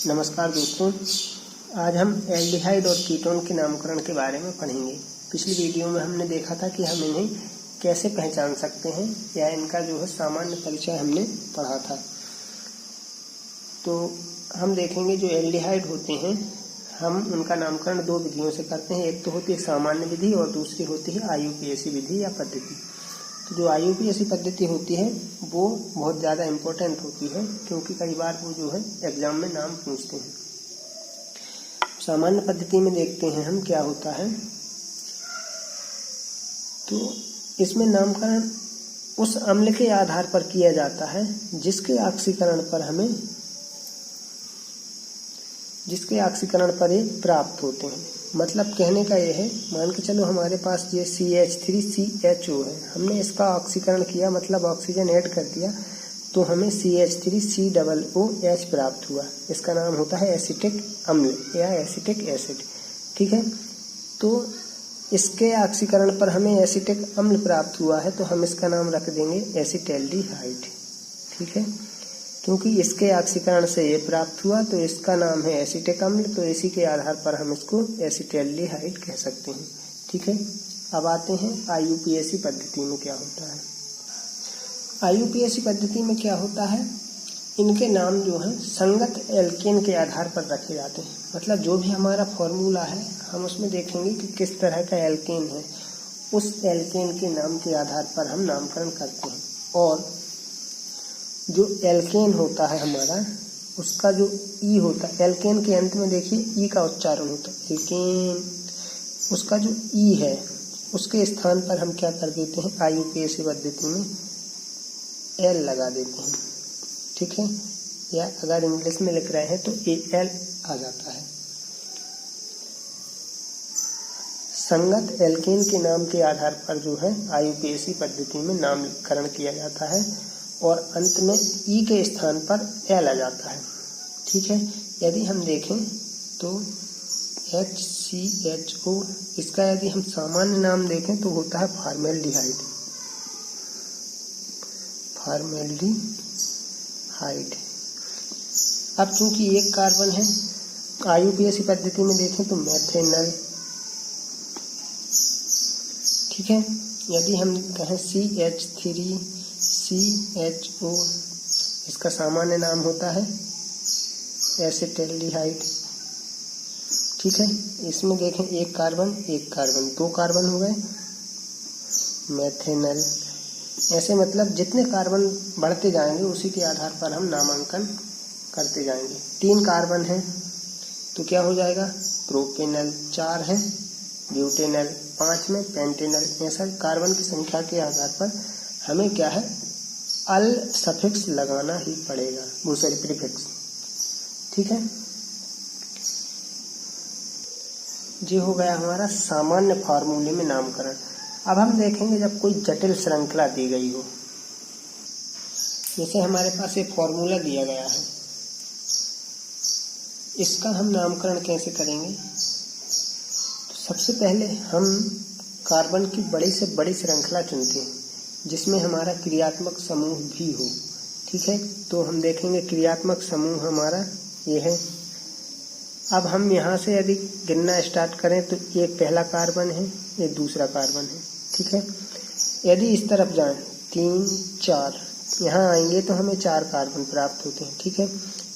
नमस्कार दोस्तों, आज हम एल्डिहाइड और कीटोन के नामकरण के बारे में पढ़ेंगे। पिछली वीडियो में हमने देखा था कि हम इन्हें कैसे पहचान सकते हैं या इनका जो है सामान्य परिचय हमने पढ़ा था। तो हम देखेंगे जो एल्डिहाइड होते हैं हम उनका नामकरण दो विधियों से करते हैं। एक तो होती है सामान्य विधि और दूसरी होती है IUPAC विधि या पद्धति। तो जो IUPAC पद्धति होती है वो बहुत ज़्यादा इम्पोर्टेंट होती है क्योंकि कई बार वो जो है एग्जाम में नाम पूछते हैं। सामान्य पद्धति में देखते हैं हम क्या होता है। तो इसमें नामकरण उस अम्ल के आधार पर किया जाता है जिसके ऑक्सीकरण पर ये प्राप्त होते हैं। मतलब कहने का ये है, मान के चलो हमारे पास ये CH3CHO है, हमने इसका ऑक्सीकरण किया मतलब ऑक्सीजन ऐड कर दिया तो हमें CH3COOH प्राप्त हुआ। इसका नाम होता है एसिटिक अम्ल या एसिटिक एसिड। ठीक है, तो इसके ऑक्सीकरण पर हमें एसिटिक अम्ल प्राप्त हुआ है तो हम इसका नाम रख देंगे एसिटैल्डिहाइड। ठीक है, क्योंकि इसके ऑक्सीकरण से ये प्राप्त हुआ तो इसका नाम है एसिटिक अम्ल, तो इसी के आधार पर हम इसको एसिटैल्डिहाइड कह सकते हैं। ठीक है, अब आते हैं IUPAC पद्धति में क्या होता है। IUPAC पद्धति में क्या होता है, इनके नाम जो है संगत एल्केन के आधार पर रखे जाते हैं। मतलब जो भी हमारा फॉर्मूला है हम उसमें देखेंगे कि किस तरह का एल्केन है, उस एल्केन के नाम के आधार पर हम नामकरण करते हैं। और जो एल्केन होता है हमारा, उसका जो ई होता है, एल्केन के अंत में देखिए ई का उच्चारण होता है एल्केन, उसका जो ई है उसके स्थान पर हम क्या कर देते हैं IUPAC पद्धति में एल लगा देते हैं। ठीक है, या अगर इंग्लिश में लिख रहे हैं तो AL आ जाता है। संगत एल्केन के नाम के आधार पर जो है IUPAC पद्धति में नामकरण किया जाता है और अंत में ई के स्थान पर एल आ जाता है। ठीक है, यदि हम देखें तो HCHO, इसका यदि हम सामान्य नाम देखें तो होता है फॉर्मेल्डिहाइड। अब चूंकि एक कार्बन है, IUPAC पद्धति में देखें तो मेथेनल। ठीक है, यदि हम कहें CH3CHO, इसका सामान्य नाम होता है एसिटैल्डिहाइड। ठीक है, इसमें देखें एक कार्बन दो कार्बन हो गए, मेथेनल। ऐसे मतलब जितने कार्बन बढ़ते जाएंगे उसी के आधार पर हम नामांकन करते जाएंगे। 3 कार्बन है तो क्या हो जाएगा प्रोपेनल, 4 है ब्यूटेनल, 5 में पेंटेनल। ऐसा कार्बन की संख्या के आधार पर हमें क्या है अल सफिक्स लगाना ही पड़ेगा, वो सॉरी प्रीफिक्स। ठीक है, ये हो गया हमारा सामान्य फार्मूले में नामकरण। अब हम देखेंगे जब कोई जटिल श्रृंखला दी गई हो, जैसे हमारे पास एक फॉर्मूला दिया गया है, इसका हम नामकरण कैसे करेंगे। तो सबसे पहले हम कार्बन की बड़ी से बड़ी श्रृंखला चुनते हैं जिसमें हमारा क्रियात्मक समूह भी हो। ठीक है, तो हम देखेंगे क्रियात्मक समूह हमारा ये है। अब हम यहाँ से यदि गिनना स्टार्ट करें तो एक पहला कार्बन है, एक दूसरा कार्बन है। ठीक है, यदि इस तरफ जाएं 3 4, यहाँ आएंगे तो हमें 4 कार्बन प्राप्त होते हैं। ठीक है,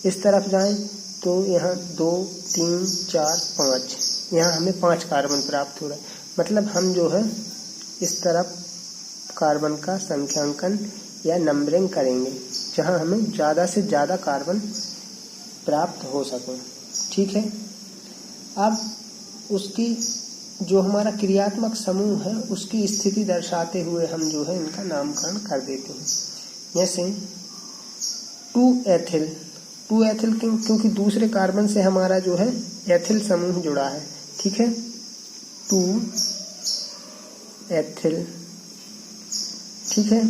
इस तरफ जाएं तो यहाँ 2 3 4 5, यहाँ हमें 5 कार्बन प्राप्त हो रहा है। मतलब हम जो है इस तरफ कार्बन का संख्यांकन या नंबरिंग करेंगे जहां हमें ज़्यादा से ज़्यादा कार्बन प्राप्त हो सके। ठीक है, अब उसकी जो हमारा क्रियात्मक समूह है उसकी स्थिति दर्शाते हुए हम जो है इनका नामकरण कर देते हैं। जैसे 2 एथिल क्योंकि दूसरे कार्बन से हमारा जो है एथिल समूह जुड़ा है। ठीक है, 2 एथिल। ठीक है,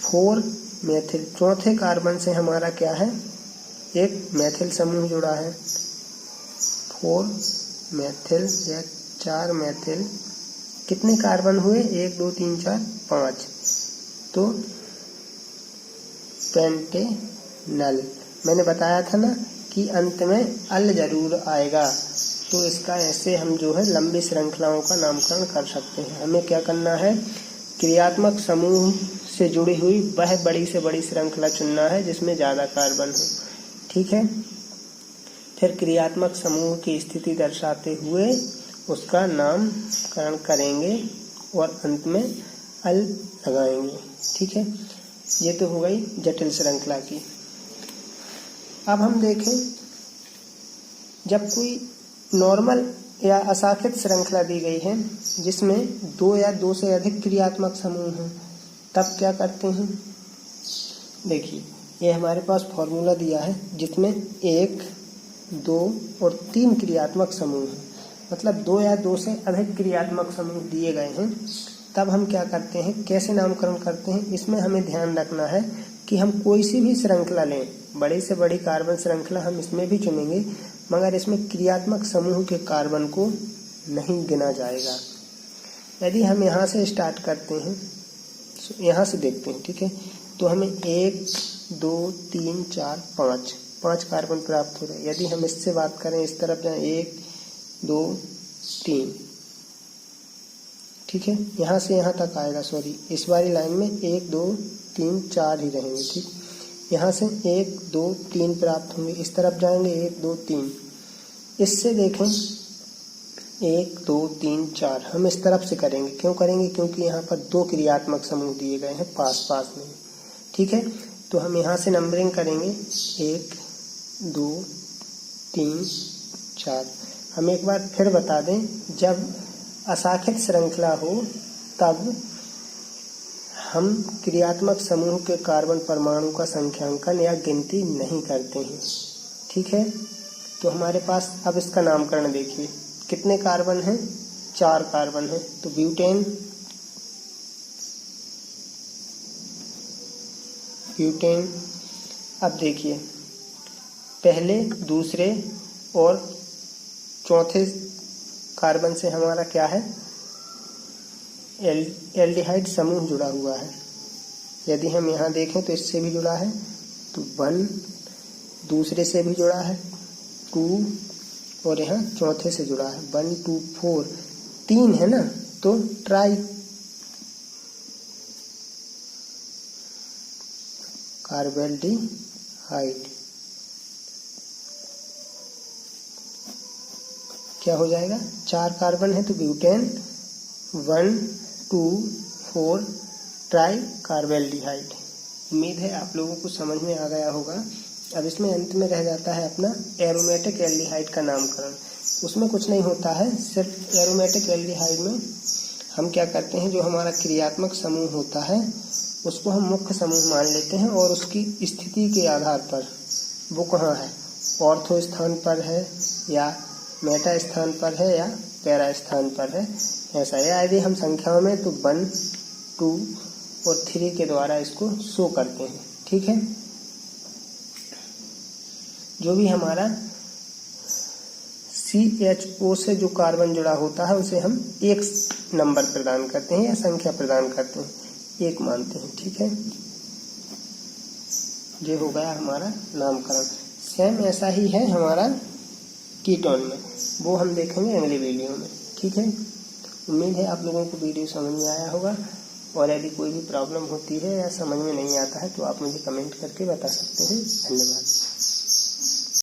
4 मेथिल, चौथे कार्बन से हमारा क्या है एक मेथिल समूह जुड़ा है। 4 मेथिल या 4 मेथिल, कितने कार्बन हुए 1 2 3 4 5, तो पेंटेनल। मैंने बताया था ना कि अंत में अल जरूर आएगा, तो इसका ऐसे हम जो है लंबी श्रृंखलाओं का नामकरण कर सकते हैं। हमें क्या करना है, क्रियात्मक समूह से जुड़ी हुई वह बड़ी से बड़ी श्रृंखला चुनना है जिसमें ज़्यादा कार्बन हो। ठीक है, फिर क्रियात्मक समूह की स्थिति दर्शाते हुए उसका नामकरण करेंगे और अंत में अल लगाएंगे। ठीक है, ये तो हो गई जटिल श्रृंखला की। अब हम देखें, जब कोई नॉर्मल या अशाखित श्रृंखला दी गई है जिसमें 2 या 2 से अधिक क्रियात्मक समूह हैं, तब क्या करते हैं। देखिए, ये हमारे पास फॉर्मूला दिया है जिसमें 1, 2 और 3 क्रियात्मक समूह हैं, मतलब 2 या 2 से अधिक क्रियात्मक समूह दिए गए हैं। तब हम क्या करते हैं, कैसे नामकरण करते हैं, इसमें हमें ध्यान रखना है कि हम कोई सी भी श्रृंखला लें, बड़ी से बड़ी कार्बन श्रृंखला हम इसमें भी चुनेंगे, मगर इसमें क्रियात्मक समूह के कार्बन को नहीं गिना जाएगा। यदि हम यहाँ से स्टार्ट करते हैं, यहाँ से देखते हैं, ठीक है, तो हमें 1, 2, 3, 4, 5 कार्बन प्राप्त हो रहे हैं। यदि हम इससे बात करें, इस तरफ जाए 1, 2, 3, ठीक है, यहाँ से यहाँ तक आएगा, सॉरी इस वाली लाइन में 1, 2, 3, 4 ही रहेंगे। ठीक, यहाँ से 1, 2, 3 प्राप्त होंगे, इस तरफ जाएंगे 1, 2, 3, इससे देखें 1, 2, 3, 4 हम इस तरफ से करेंगे। क्यों करेंगे, क्योंकि यहाँ पर 2 क्रियात्मक समूह दिए गए हैं पास पास में। ठीक है, तो हम यहाँ से नंबरिंग करेंगे 1, 2, 3, 4। हम एक बार फिर बता दें, जब अशाखित श्रृंखला हो तब हम क्रियात्मक समूह के कार्बन परमाणु का संख्यांकन या गिनती नहीं करते हैं। ठीक है, तो हमारे पास अब इसका नामकरण देखिए, कितने कार्बन हैं, 4 कार्बन हैं, तो ब्यूटेन, अब देखिए पहले, दूसरे और चौथे कार्बन से हमारा क्या है, एल्डिहाइड समूह जुड़ा हुआ है। यदि हम यहाँ देखें तो इससे भी जुड़ा है, तो 1, दूसरे से भी जुड़ा है 2, और यहाँ चौथे से जुड़ा है 1, 2, 4, 3 है ना, तो ट्राई कार्बेल्डिहाइड क्या हो जाएगा, 4 कार्बन है तो ब्यूटेन, 1, 2, 4 ट्राई कार्बेल्डिहाइड। उम्मीद है आप लोगों को समझ में आ गया होगा। अब इसमें अंत में रह जाता है अपना एरोमेटिक एल्डिहाइड का नामकरण। उसमें कुछ नहीं होता है, सिर्फ एरोमेटिक एल्डिहाइड में हम क्या करते हैं, जो हमारा क्रियात्मक समूह होता है उसको हम मुख्य समूह मान लेते हैं और उसकी स्थिति के आधार पर वो कहाँ है, ऑर्थो स्थान पर है या मेटा स्थान पर है या पैरा स्थान पर है, ऐसा। या यदि हम संख्याओं में तो 1, 2 और 3 के द्वारा इसको शो करते हैं। ठीक है, जो भी हमारा CHO से जो कार्बन जुड़ा होता है उसे हम 1 नंबर प्रदान करते हैं या संख्या प्रदान करते हैं, 1 मानते हैं। ठीक है, ये हो गया हमारा नामकरण। सेम ऐसा ही है हमारा कीटोन में, वो हम देखेंगे अगले वीडियो में। ठीक है, उम्मीद है आप लोगों को वीडियो समझ में आया होगा, और यदि कोई भी प्रॉब्लम होती है या समझ में नहीं आता है तो आप मुझे कमेंट करके बता सकते हैं। धन्यवाद।